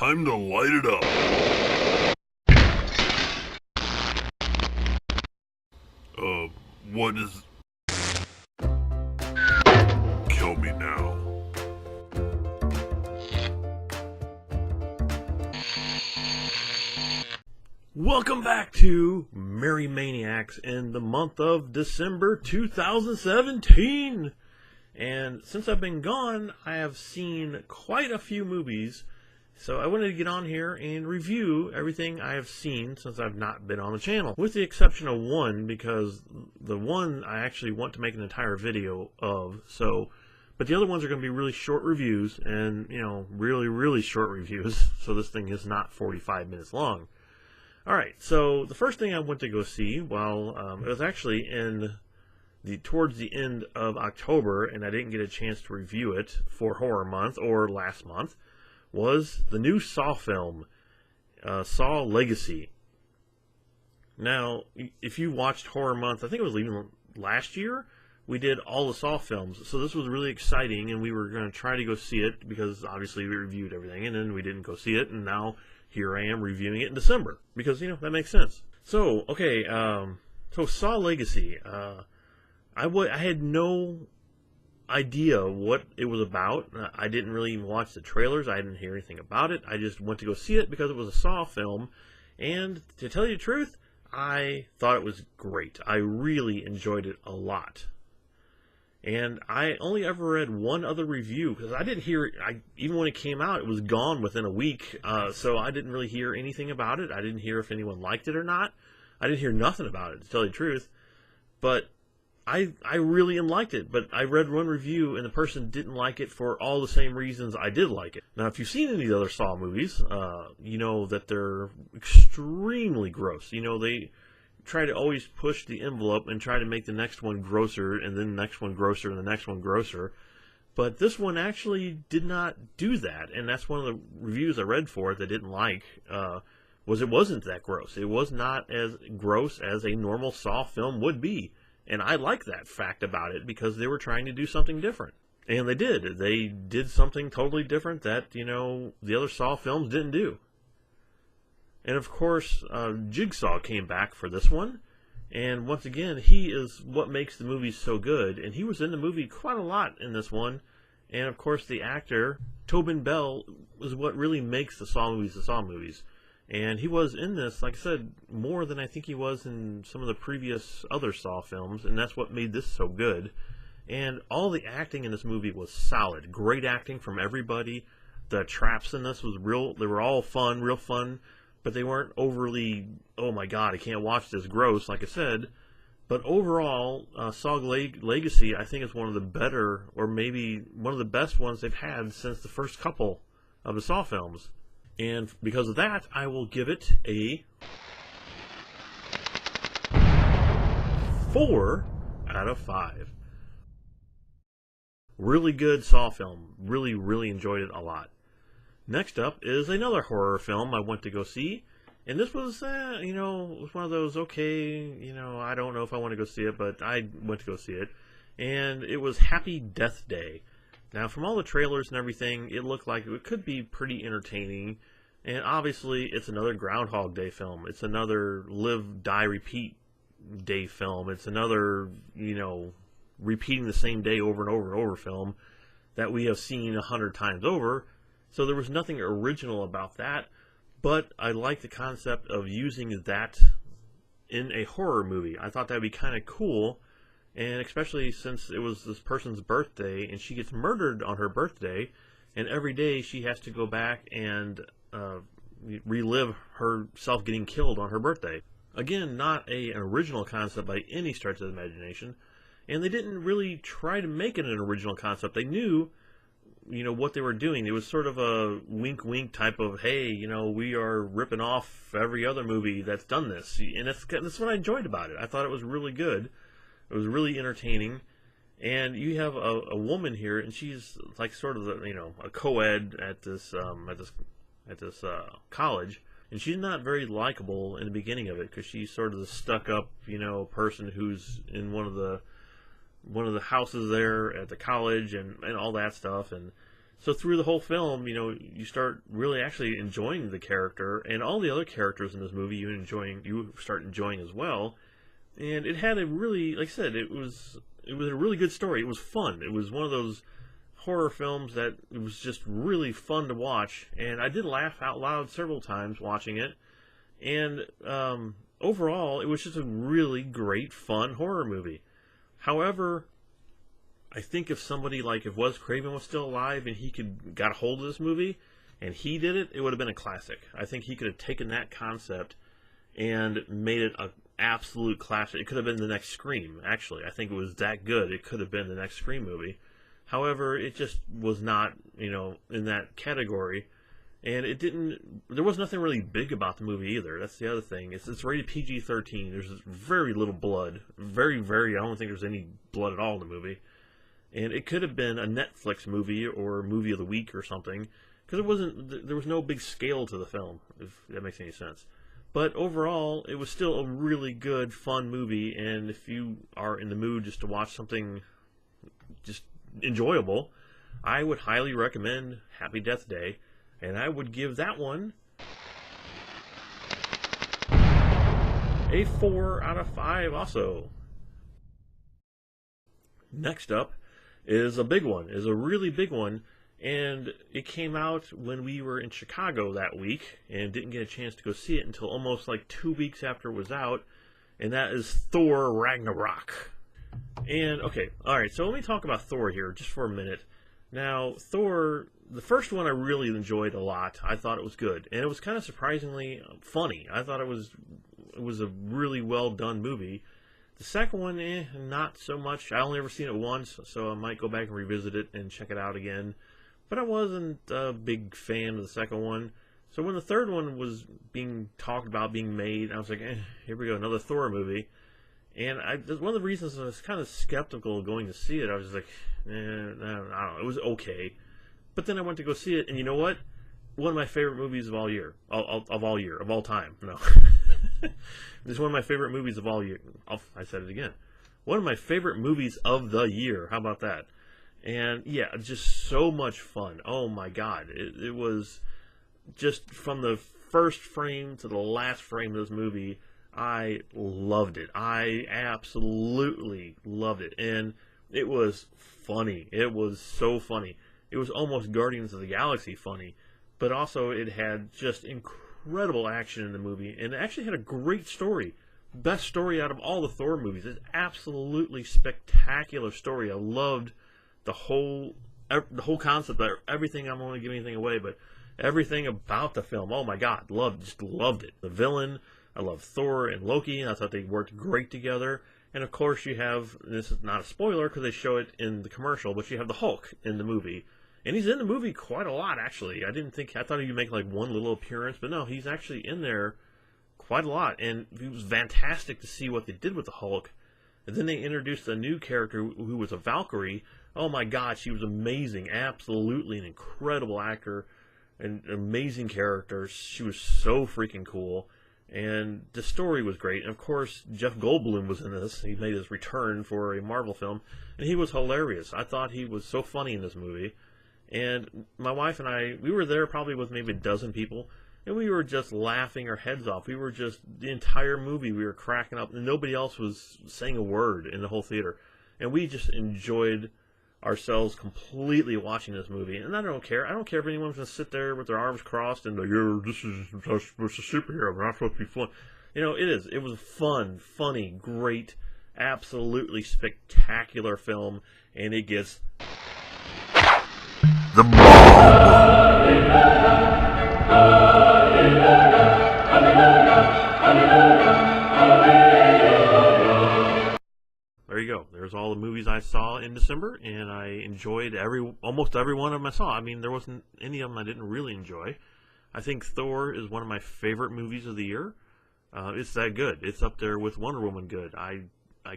Time to light it up. What is... Kill me now. Welcome back to Merry Maniacs in the month of December 2017. And since I've been gone, I have seen quite a few movies. So I wanted to get on here and review everything I have seen since I've not been on the channel. With the exception of one, because the one I actually want to make an entire video of. But the other ones are going to be really short reviews and, really short reviews. So this thing is not 45 minutes long. Alright, so the first thing I went to go see, it was actually towards the end of October, and I didn't get a chance to review it for Horror Month or last month, was the new Saw film, Saw Legacy. Now, if you watched Horror Month, I think it was even last year, we did all the Saw films, so this was really exciting, and we were going to try to go see it, because obviously we reviewed everything, and then we didn't go see it, and now here I am reviewing it in December, because, that makes sense. So, okay, so Saw Legacy, I had no idea what it was about. I didn't really even watch the trailers. I didn't hear anything about it. I just went to go see it because it was a Saw film. And to tell you the truth, I thought it was great. I really enjoyed it a lot. And I only ever read one other review because I didn't hear it. Even when it came out, it was gone within a week. So I didn't really hear anything about it. I didn't hear if anyone liked it or not. I didn't hear nothing about it, to tell you the truth. But I really liked it, but I read one review and the person didn't like it for all the same reasons I did like it. Now, if you've seen any of the other Saw movies, you know that they're extremely gross. They try to always push the envelope and try to make the next one grosser, and then the next one grosser, and the next one grosser. But this one actually did not do that, and that's one of the reviews I read for it that didn't like, was it wasn't that gross. It was not as gross as a normal Saw film would be. And I like that fact about it because they were trying to do something different. And they did. They did something totally different that, the other Saw films didn't do. And of course, Jigsaw came back for this one. And once again, he is what makes the movie so good. And he was in the movie quite a lot in this one. And of course, the actor, Tobin Bell, was what really makes the Saw movies the Saw movies. And he was in this, like I said, more than I think he was in some of the previous other Saw films, and that's what made this so good. And all the acting in this movie was solid. Great acting from everybody. The traps in this was real. They were all fun, real fun, but they weren't overly, oh my god, I can't watch this, gross, like I said. But overall, Saw Legacy, I think, is one of the better, or maybe one of the best ones they've had since the first couple of the Saw films. And because of that, I will give it a 4 out of 5. Really good Saw film. Really enjoyed it a lot. Next up is another horror film I went to go see. And this was, it was one of those, okay, I don't know if I want to go see it, but I went to go see it. And it was Happy Death Day. Now, from all the trailers and everything, it looked like it could be pretty entertaining. And obviously, it's another Groundhog Day film. It's another Live, Die, Repeat Day film. It's another, repeating the same day over and over and over film that we have seen 100 times over. So there was nothing original about that. But I like the concept of using that in a horror movie. I thought that would be kind of cool. And especially since it was this person's birthday, and she gets murdered on her birthday, and every day she has to go back and relive herself getting killed on her birthday. Again, not an original concept by any stretch of the imagination, and they didn't really try to make it an original concept. They knew, what they were doing. It was sort of a wink-wink type of, hey, we are ripping off every other movie that's done this, and that's what I enjoyed about it. I thought it was really good. It was really entertaining, and you have a woman here, and she's like sort of a co-ed at this college, and she's not very likable in the beginning of it because she's sort of the stuck-up person who's in one of the houses there at the college and all that stuff, and So through the whole film, you start really actually enjoying the character, and all the other characters in this movie you start enjoying as well. And it had a really, like I said, it was a really good story. It was fun. It was one of those horror films that it was just really fun to watch, and I did laugh out loud several times watching it. And overall, it was just a really great, fun horror movie. However, I think if Wes Craven was still alive and he got a hold of this movie and he did it, it would have been a classic. I think he could have taken that concept and made it an absolute classic. It could have been the next Scream, actually. I think it was that good. It could have been the next Scream movie. However, it just was not, in that category. And there was nothing really big about the movie either. That's the other thing. It's rated PG-13. There's very little blood. Very, very, I don't think there's any blood at all in the movie. And it could have been a Netflix movie or movie of the week or something, because there was no big scale to the film, if that makes any sense. But overall, it was still a really good, fun movie, and if you are in the mood just to watch something just enjoyable, I would highly recommend Happy Death Day, and I would give that one a 4 out of 5 also. Next up is a big one, is a really big one, and it came out when we were in Chicago that week and didn't get a chance to go see it until almost like 2 weeks after it was out, and that is Thor Ragnarok. And, okay, alright, so let me talk about Thor here just for a minute. Now, Thor, the first one I really enjoyed a lot. I thought it was good, and it was kind of surprisingly funny. I thought it was a really well done movie. The second one, not so much. I only ever seen it once, so I might go back and revisit it and check it out again. But I wasn't a big fan of the second one. So when the third one was being talked about being made, I was like, here we go, another Thor movie. And one of the reasons I was kind of skeptical going to see it, I was just like, I don't know, it was okay. But then I went to go see it, and you know what? One of my favorite movies of all time. No. It's one of my favorite movies of all year. Oh, I said it again. One of my favorite movies of the year. How about that? And yeah, just so much fun. Oh my God. It was just from the first frame to the last frame of this movie, I loved it. I absolutely loved it. And it was funny. It was so funny. It was almost Guardians of the Galaxy funny. But also it had just incredible action in the movie, and it actually had a great story. Best story out of all the Thor movies. It's absolutely spectacular story. I loved the whole concept, everything. I don't want to give anything away, but everything about the film. Oh my God, just loved it. The villain, I love Thor and Loki, and I thought they worked great together. And of course you have, this is not a spoiler because they show it in the commercial, but you have the Hulk in the movie. And he's in the movie quite a lot, actually. I thought he'd make like one little appearance, but no, he's actually in there quite a lot. And it was fantastic to see what they did with the Hulk. And then they introduced a new character who was a Valkyrie. Oh my God, she was amazing. Absolutely an incredible actor. An amazing character. She was so freaking cool. And the story was great. And of course, Jeff Goldblum was in this. He made his return for a Marvel film. And he was hilarious. I thought he was so funny in this movie. And my wife and I, we were there probably with maybe a dozen people, and we were just laughing our heads off. We were just, the entire movie, we were cracking up, and nobody else was saying a word in the whole theater. And we just enjoyed ourselves completely watching this movie. And I don't care if anyone's going to sit there with their arms crossed and like, this is a superhero, we're not supposed to be fun. It is. It was a fun, funny, great, absolutely spectacular film, and it gets the There you go. There's all the movies I saw in December, and I enjoyed almost every one of them I saw. I mean, there wasn't any of them I didn't really enjoy. I think Thor is one of my favorite movies of the year. It's that good. It's up there with Wonder Woman good. I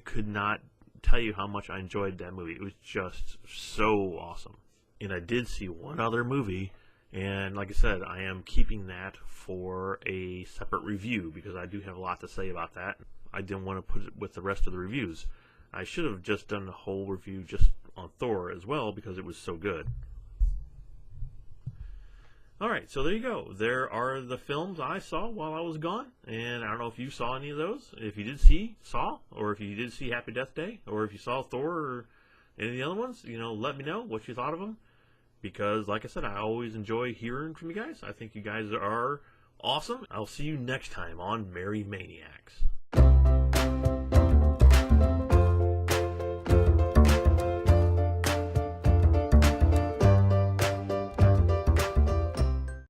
could not tell you how much I enjoyed that movie. It was just so awesome. And I did see one other movie, and like I said, I am keeping that for a separate review because I do have a lot to say about that. I didn't want to put it with the rest of the reviews. I should have just done the whole review just on Thor as well because it was so good. All right, so there you go. There are the films I saw while I was gone, and I don't know if you saw any of those. If you did saw, or if you did see Happy Death Day, or if you saw Thor or any of the other ones, let me know what you thought of them. Because, like I said, I always enjoy hearing from you guys. I think you guys are awesome. I'll see you next time on Merry Maniacs.